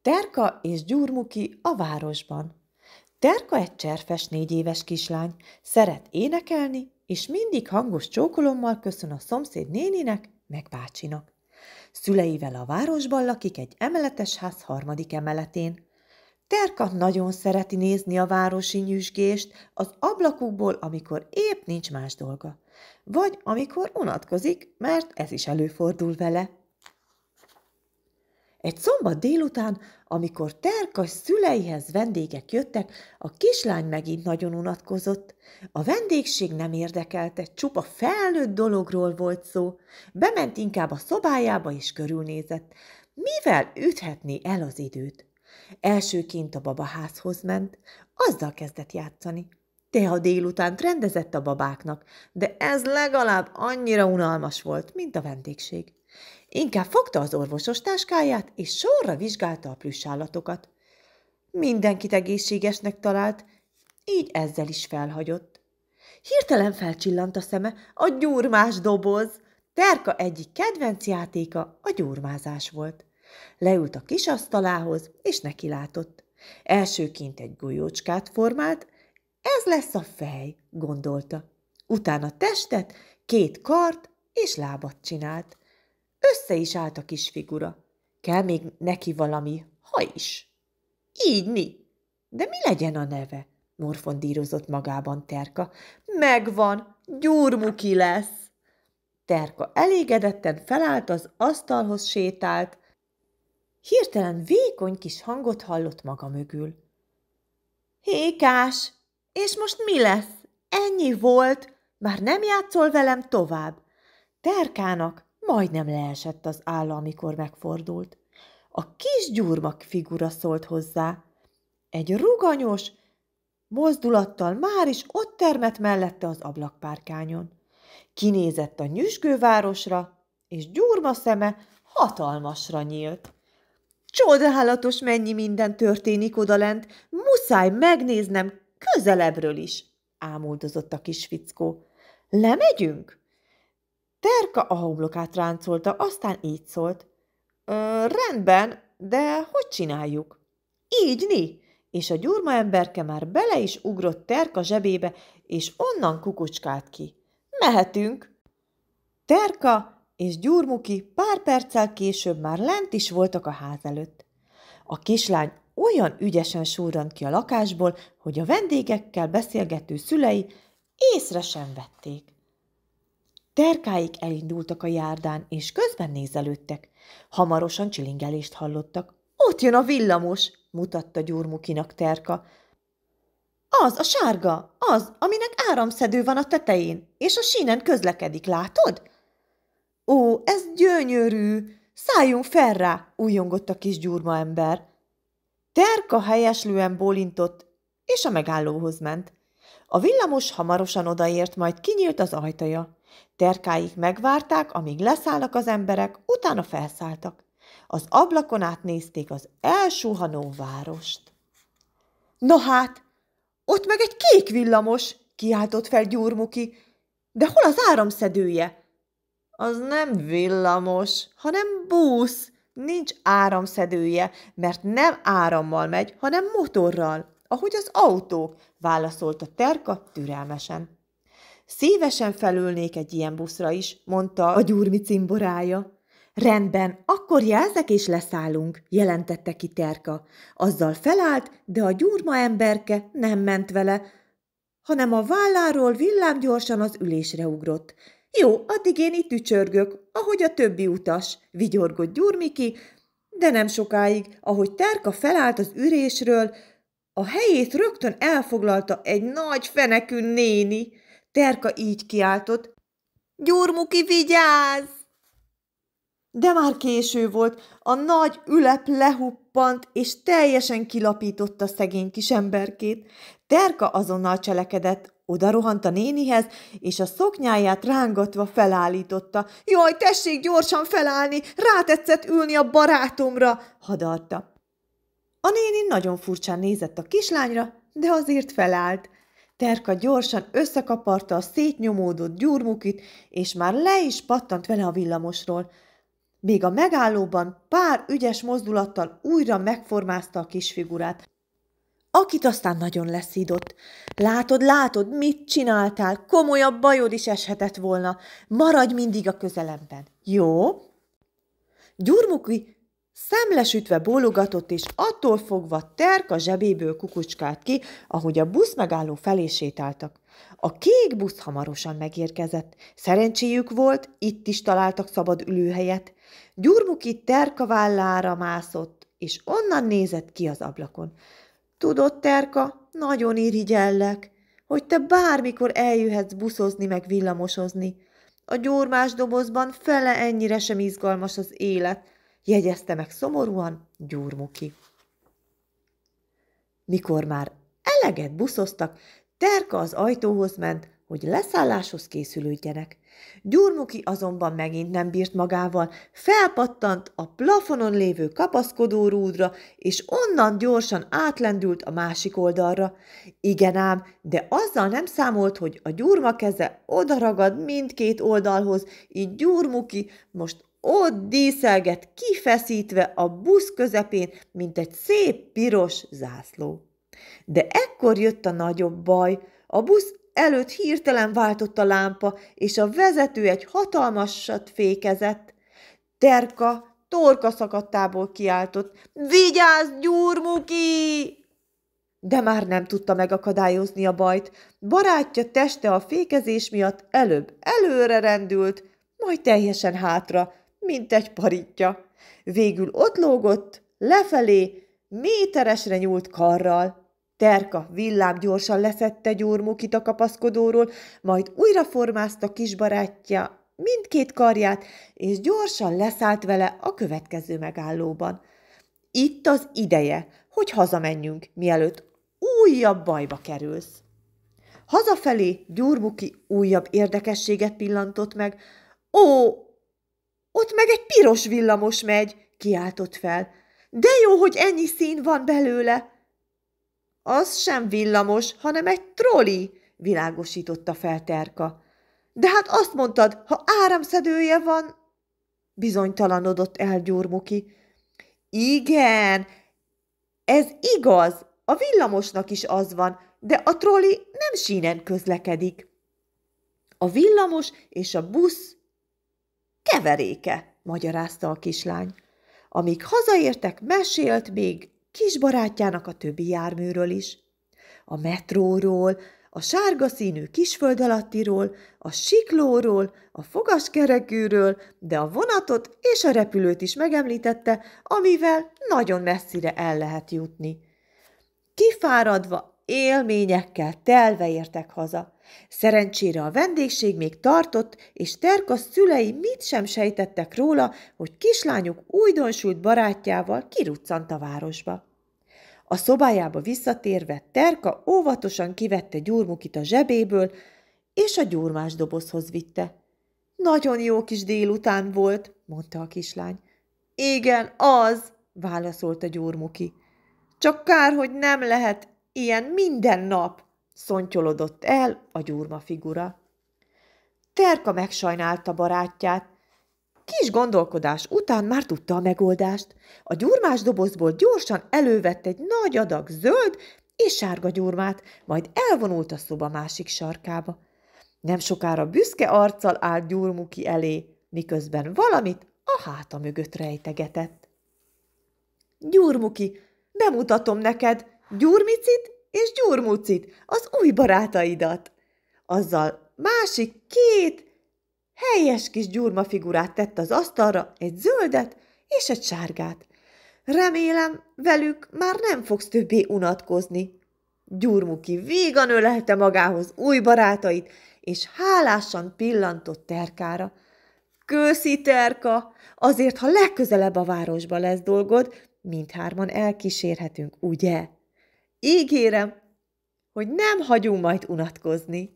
Terka és Gyurmuki a városban. Terka egy cserfes 4 éves kislány, szeret énekelni, és mindig hangos csókolommal köszön a szomszéd néninek, meg bácsinak. Szüleivel a városban lakik egy emeletes ház 3. emeletén. Terka nagyon szereti nézni a városi nyüzsgést az ablakukból, amikor épp nincs más dolga. Vagy amikor unatkozik, mert ez is előfordul vele. Egy szombat délután, amikor Terka szüleihez vendégek jöttek, a kislány megint nagyon unatkozott. A vendégség nem érdekelte, csupa felnőtt dologról volt szó. Bement inkább a szobájába és körülnézett. Mivel üthetné el az időt? Elsőként a babaházhoz ment, azzal kezdett játszani. Teha délutánt rendezett a babáknak, de ez legalább annyira unalmas volt, mint a vendégség. Inkább fogta az orvosos táskáját, és sorra vizsgálta a plüssállatokat. Mindenkit egészségesnek talált, így ezzel is felhagyott. Hirtelen felcsillant a szeme a gyurmás doboz. Terka egyik kedvenc játéka a gyurmázás volt. Leült a kis asztalához, és nekilátott. Elsőként egy golyócskát formált, ez lesz a fej, gondolta. Utána testet, 2 kart és lábat csinált. Össze is állt a kis figura. Kell még neki valami ha is. Így. De mi legyen a neve? Morfondírozott magában Terka. Megvan, Gyurmuki lesz. Terka elégedetten felállt, az asztalhoz sétált. Hirtelen vékony kis hangot hallott maga mögül. Hékás, és most mi lesz? Ennyi volt, már nem játszol velem tovább. Terkának majdnem leesett az álla, amikor megfordult. A kis gyurmak figura szólt hozzá. Egy ruganyos mozdulattal már is ott termett mellette az ablakpárkányon. Kinézett a nyüzsgővárosra, és gyurma szeme hatalmasra nyílt. Csodálatos, mennyi minden történik odalent, muszáj megnéznem közelebbről is, ámuldozott a kis fickó. Lemegyünk? Terka a homlokát ráncolta, aztán így szólt. Rendben, de hogy csináljuk? Így. És a gyurma emberke már bele is ugrott Terka zsebébe, és onnan kukucskált ki. Mehetünk. Terka és Gyurmuki pár perccel később már lent is voltak a ház előtt. A kislány olyan ügyesen surrant ki a lakásból, hogy a vendégekkel beszélgető szülei észre sem vették. Terkáik elindultak a járdán, és közben nézelődtek. Hamarosan csilingelést hallottak. Ott jön a villamos, mutatta Gyurmukinak Terka. Az, a sárga, az, aminek áramszedő van a tetején, és a sínen közlekedik, látod? Ó, ez gyönyörű! Szálljunk fel rá, újjongott a kis gyurma ember. Terka helyeslően bólintott, és a megállóhoz ment. A villamos hamarosan odaért, majd kinyílt az ajtaja. Terkáik megvárták, amíg leszállnak az emberek, utána felszálltak. Az ablakon át nézték az elsuhanó várost. Na hát, ott meg egy kék villamos, kiáltott fel Gyurmuki. De hol az áramszedője? Az nem villamos, hanem busz. Nincs áramszedője, mert nem árammal megy, hanem motorral, ahogy az autók, válaszolta Terka türelmesen. Szívesen felülnék egy ilyen buszra is, mondta a gyurmi cimborája. Rendben, akkor jelzek és leszállunk, jelentette ki Terka. Azzal felállt, de a gyurma emberke nem ment vele, hanem a válláról villámgyorsan az ülésre ugrott. Jó, addig én itt ücsörgök, ahogy a többi utas, vigyorgott Gyurmiki, de nem sokáig, ahogy Terka felállt az ülésről, a helyét rögtön elfoglalta egy nagy fenekű néni. Terka így kiáltott, Gyurmuki, vigyázz! De már késő volt, a nagy ülep lehuppant, és teljesen kilapította szegény kis emberkét. Terka azonnal cselekedett, odarohant a nénihez, és a szoknyáját rángatva felállította. Jaj, tessék gyorsan felállni, rátetszett ülni a barátomra, hadarta. A néni nagyon furcsán nézett a kislányra, de azért felállt. Terka gyorsan összekaparta a szétnyomódott Gyurmukit, és már le is pattant vele a villamosról. Még a megállóban pár ügyes mozdulattal újra megformázta a kis figurát, akit aztán nagyon leszídott. Látod, mit csináltál? Komolyabb bajod is eshetett volna. Maradj mindig a közelemben. Jó? Gyurmuki szemlesütve bólogatott, és attól fogva Terka zsebéből kukucskált ki, ahogy a busz megálló felé sétáltak. A kék busz hamarosan megérkezett. Szerencséjük volt, itt is találtak szabad ülőhelyet. Gyurmuki Terka vállára mászott, és onnan nézett ki az ablakon. Tudod, Terka, nagyon irigyellek, hogy te bármikor eljöhetsz buszozni meg villamosozni. A gyurmás dobozban fele ennyire sem izgalmas az élet, jegyezte meg szomorúan Gyurmuki. Mikor már eleget buszoztak, Terka az ajtóhoz ment, hogy leszálláshoz készülődjenek. Gyurmuki azonban megint nem bírt magával, felpattant a plafonon lévő kapaszkodó rúdra, és onnan gyorsan átlendült a másik oldalra. Igen ám, de azzal nem számolt, hogy a gyurma keze odaragad mindkét oldalhoz, így Gyurmuki most ott díszelget kifeszítve a busz közepén, mint egy szép piros zászló. De ekkor jött a nagyobb baj. A busz előtt hirtelen váltott a lámpa, és a vezető egy hatalmasat fékezett. Terka torka szakadtából kiáltott: "Vigyázz, Gyurmuki!" De már nem tudta megakadályozni a bajt. Barátja teste a fékezés miatt előbb előre rendült, majd teljesen hátra, mint egy paritja. Végül ott lógott, lefelé, méteresre nyúlt karral. Terka villámgyorsan leszedte Gyurmukit a kapaszkodóról, majd újra formázta kisbarátja mindkét karját, és gyorsan leszállt vele a következő megállóban. Itt az ideje, hogy hazamenjünk, mielőtt újabb bajba kerülsz. Hazafelé Gyurmuki újabb érdekességet pillantott meg. Ó, ott meg egy piros villamos megy, kiáltott fel. De jó, hogy ennyi szín van belőle. Az sem villamos, hanem egy troli, világosította fel Terka. De hát azt mondtad, ha áramszedője van, bizonytalanodott el Gyurmuki. Igen, ez igaz, a villamosnak is az van, de a troli nem sínen közlekedik. A villamos és a busz keveréke, magyarázta a kislány. Amíg hazaértek, mesélt még kisbarátjának a többi járműről is. A metróról, a sárga színű kisföld alattiról, a siklóról, a fogaskerekűről, de a vonatot és a repülőt is megemlítette, amivel nagyon messzire el lehet jutni. Kifáradva, élményekkel telve értek haza. Szerencsére a vendégség még tartott, és Terka szülei mit sem sejtettek róla, hogy kislányuk újdonsült barátjával kiruccant a városba. A szobájába visszatérve Terka óvatosan kivette Gyurmukit a zsebéből, és a gyurmás dobozhoz vitte. Nagyon jó kis délután volt, mondta a kislány. Igen, az, válaszolta Gyurmuki. Csak kár, hogy nem lehet ilyen minden nap, szontyolodott el a gyurma figura. Terka megsajnálta barátját. Kis gondolkodás után már tudta a megoldást. A gyurmás dobozból gyorsan elővett egy nagy adag zöld és sárga gyurmát, majd elvonult a szoba másik sarkába. Nem sokára büszke arccal állt Gyurmuki elé, miközben valamit a háta mögött rejtegetett. Gyurmuki, bemutatom neked Gyurmicit és Gyurmucit, az új barátaidat. Azzal másik két helyes kis gyurmafigurát tett az asztalra, egy zöldet és egy sárgát. Remélem, velük már nem fogsz többé unatkozni. Gyurmuki vígan ölelte magához új barátait, és hálásan pillantott Terkára. Köszi, Terka, azért, ha legközelebb a városba lesz dolgod, mindhárman elkísérhetünk, ugye? Ígérem, hogy nem hagyunk majd unatkozni.